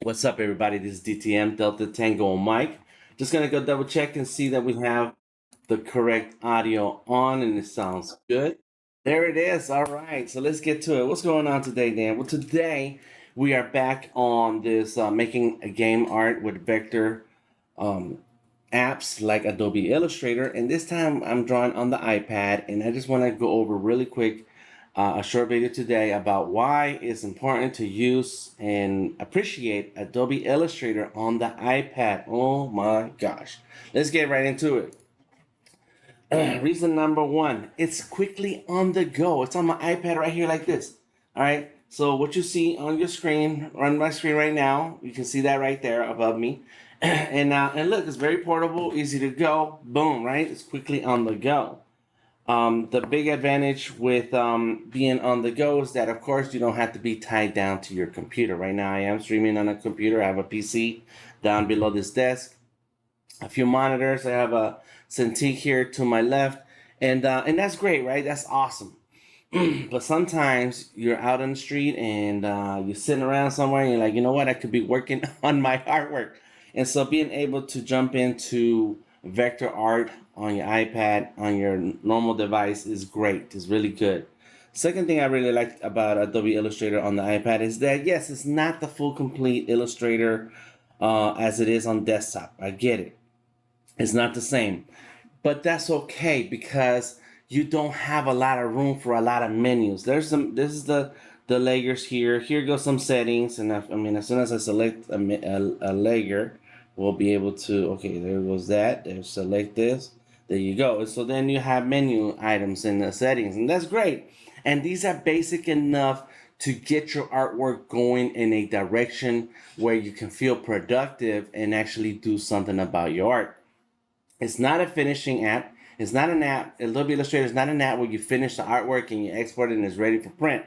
What's up, everybody? This is DTM Delta Tango Mike. Just gonna go double check and see that we have the correct audio on and it sounds good. There it is. All right, so let's get to it. What's going on today, Dan? Well, today we are back on this making a game art with vector um, apps like Adobe Illustrator, and this time I'm drawing on the iPad, and I just want to go over really quick a short video today about why it's important to use and appreciate Adobe Illustrator on the iPad. Oh my gosh. Let's get right into it. Reason number one, it's quickly on the go. It's on my iPad right here like this. All right. So what you see on your screen, on my screen right now, you can see that right there above me. And look, it's very portable, easy to go. Boom, right? It's quickly on the go. The big advantage with being on the go is that, of course, you don't have to be tied down to your computer. Right now, I am streaming on a computer. I have a PC down below this desk, a few monitors. I have a Cintiq here to my left, and that's great, right? That's awesome. But sometimes you're out on the street and you're sitting around somewhere and you're like, you know what? I could be working on my artwork. And so being able to jump into vector art on your iPad, on your normal device is great. It's really good. Second thing I really like about Adobe Illustrator on the iPad is that, yes, it's not the full complete Illustrator as it is on desktop. I get it. It's not the same. But that's okay because you don't have a lot of room for a lot of menus. This is the layers here. Here goes some settings, and I mean, as soon as I select a layer, we'll be able to, okay, there goes that. There, select this. There you go. And so then you have menu items in the settings, and that's great. And these are basic enough to get your artwork going in a direction where you can feel productive and actually do something about your art. It's not a finishing app. It's not an app. Adobe Illustrator is not an app where you finish the artwork and you export it and it's ready for print.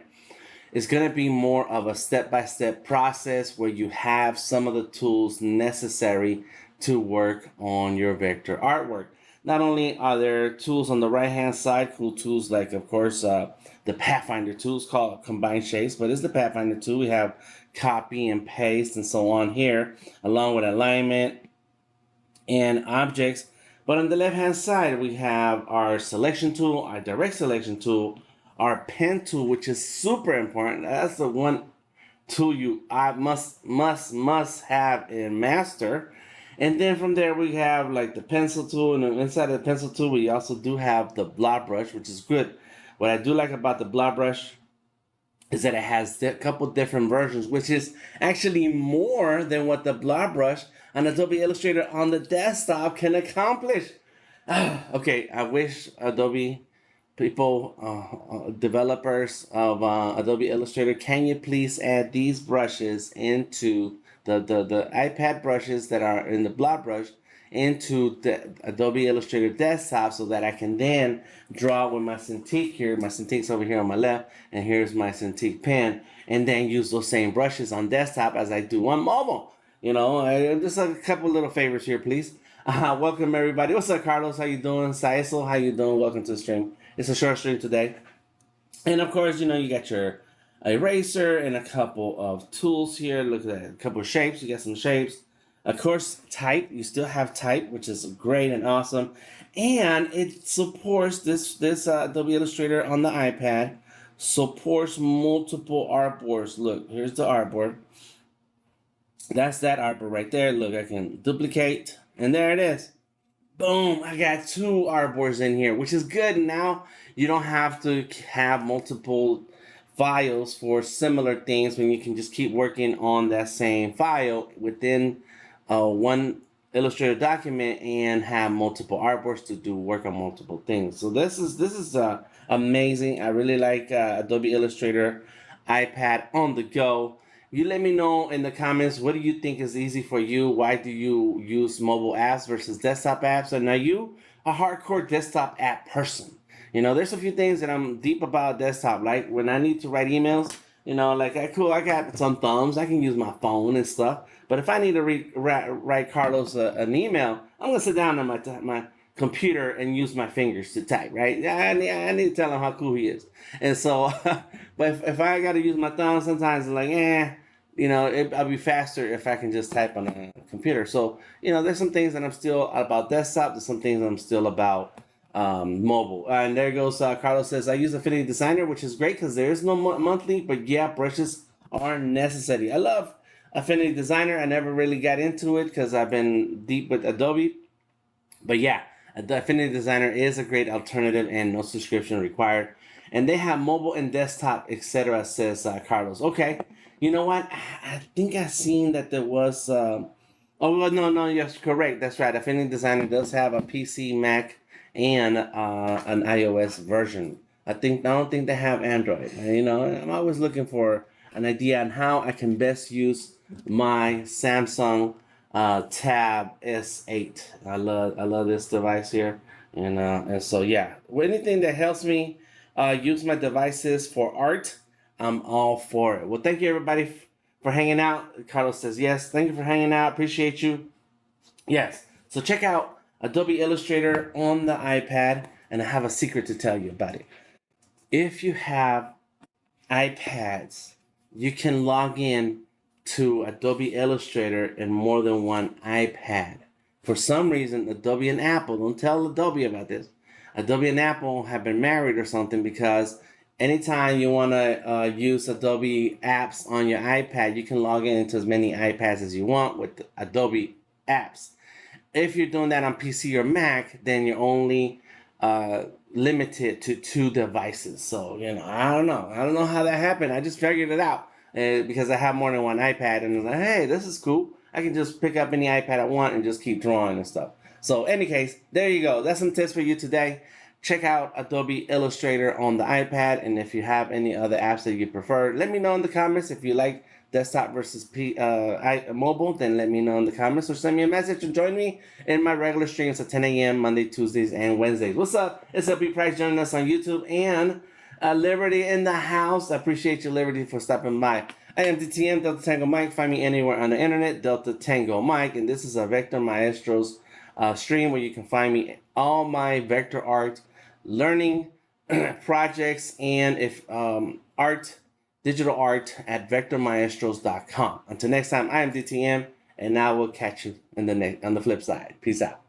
It's going to be more of a step-by-step process where you have some of the tools necessary to work on your vector artwork. Not only are there tools on the right-hand side, cool tools like, of course, the Pathfinder tools called Combine Shapes, but it's the Pathfinder tool. We have copy and paste and so on here, along with alignment and objects. But on the left-hand side, we have our selection tool, our direct selection tool, our pen tool, which is super important. That's the one tool I must have and master. And then from there, we have like the pencil tool, and inside of the pencil tool, we also do have the blob brush, which is good. What I do like about the blob brush is that it has a couple different versions, which is actually more than what the blob brush on Adobe Illustrator on the desktop can accomplish. Okay, I wish Adobe people, developers of Adobe Illustrator, can you please add these brushes into the iPad brushes that are in the blob brush into the Adobe Illustrator desktop so that I can then draw with my Cintiq here. My Cintiq's over here on my left, and here's my Cintiq pen, and then use those same brushes on desktop as I do on mobile. You know, just a couple little favors here, please. Welcome everybody. What's up, Carlos? How you doing? Saisel, how you doing? Welcome to the stream. It's a short stream today. And of course, you know, you got your eraser and a couple of tools here. Look at that, a couple of shapes. You got some shapes. Of course, type. You still have type, which is great and awesome. And it supports this Adobe Illustrator on the iPad. Supports multiple artboards. Look, here's the artboard. That's that artboard right there. Look, I can duplicate. And there it is. Boom, I got two artboards in here, which is good. Now you don't have to have multiple files for similar things when you can just keep working on that same file within one Illustrator document and have multiple artboards to do work on multiple things. So this is amazing. I really like Adobe Illustrator iPad on the go. You let me know in the comments, what do you think is easy for you? Why do you use mobile apps versus desktop apps? And are you a hardcore desktop app person? You know, there's a few things that I'm deep about desktop. Like when I need to write emails, you know, like, cool, I got some thumbs. I can use my phone and stuff. But if I need to write Carlos an email, I'm going to sit down on my computer and use my fingers to type, right? I need to tell him how cool he is. And so, but if I got to use my thumb, sometimes it's like, I'll be faster if I can just type on a computer. So, there's some things that I'm still about desktop. There's some things I'm still about mobile. And there goes Carlos says, I use Affinity Designer, which is great because there is no monthly, but yeah, brushes are necessary. I love Affinity Designer. I never really got into it because I've been deep with Adobe. But yeah, the Affinity Designer is a great alternative and no subscription required. And they have mobile and desktop, etc., says Carlos. Okay, you know what? I think I've seen that there was. Oh, well, no, yes, correct. That's right. Affinity Designer does have a PC, Mac, and an iOS version. I don't think they have Android. I'm always looking for an idea on how I can best use my Samsung Tab S8. I love this device here, and so yeah, anything that helps me use my devices for art, I'm all for it. Well, thank you everybody for hanging out. Carlos says yes. Thank you for hanging out. Appreciate you. Yes. So check out Adobe Illustrator on the iPad, and I have a secret to tell you about it. If you have iPads, you can log in to Adobe Illustrator in more than one iPad. For some reason, Adobe and Apple, don't tell Adobe about this. Adobe and Apple have been married or something, because anytime you want to use Adobe apps on your iPad, you can log in into as many iPads as you want with Adobe apps. If you're doing that on PC or Mac, then you're only limited to two devices. So, I don't know. I don't know how that happened. I just figured it out because I have more than one iPad, and I was like, hey, this is cool. I can just pick up any iPad I want and just keep drawing and stuff. So, any case, there you go. That's some tips for you today. Check out Adobe Illustrator on the iPad, and if you have any other apps that you prefer, let me know in the comments. If you like desktop versus mobile, then let me know in the comments or send me a message and join me in my regular streams at 10 a.m. Monday, Tuesdays, and Wednesdays. What's up? It's LP Price joining us on YouTube, and Liberty in the house. I appreciate you, Liberty, for stopping by. I am DTM, Delta Tango Mike. Find me anywhere on the internet, Delta Tango Mike, and this is a Vector Maestros stream where you can find me all my vector art learning projects, and if digital art at vectormaestros.com. Until next time, I am DTM, and I will catch you on the flip side. Peace out.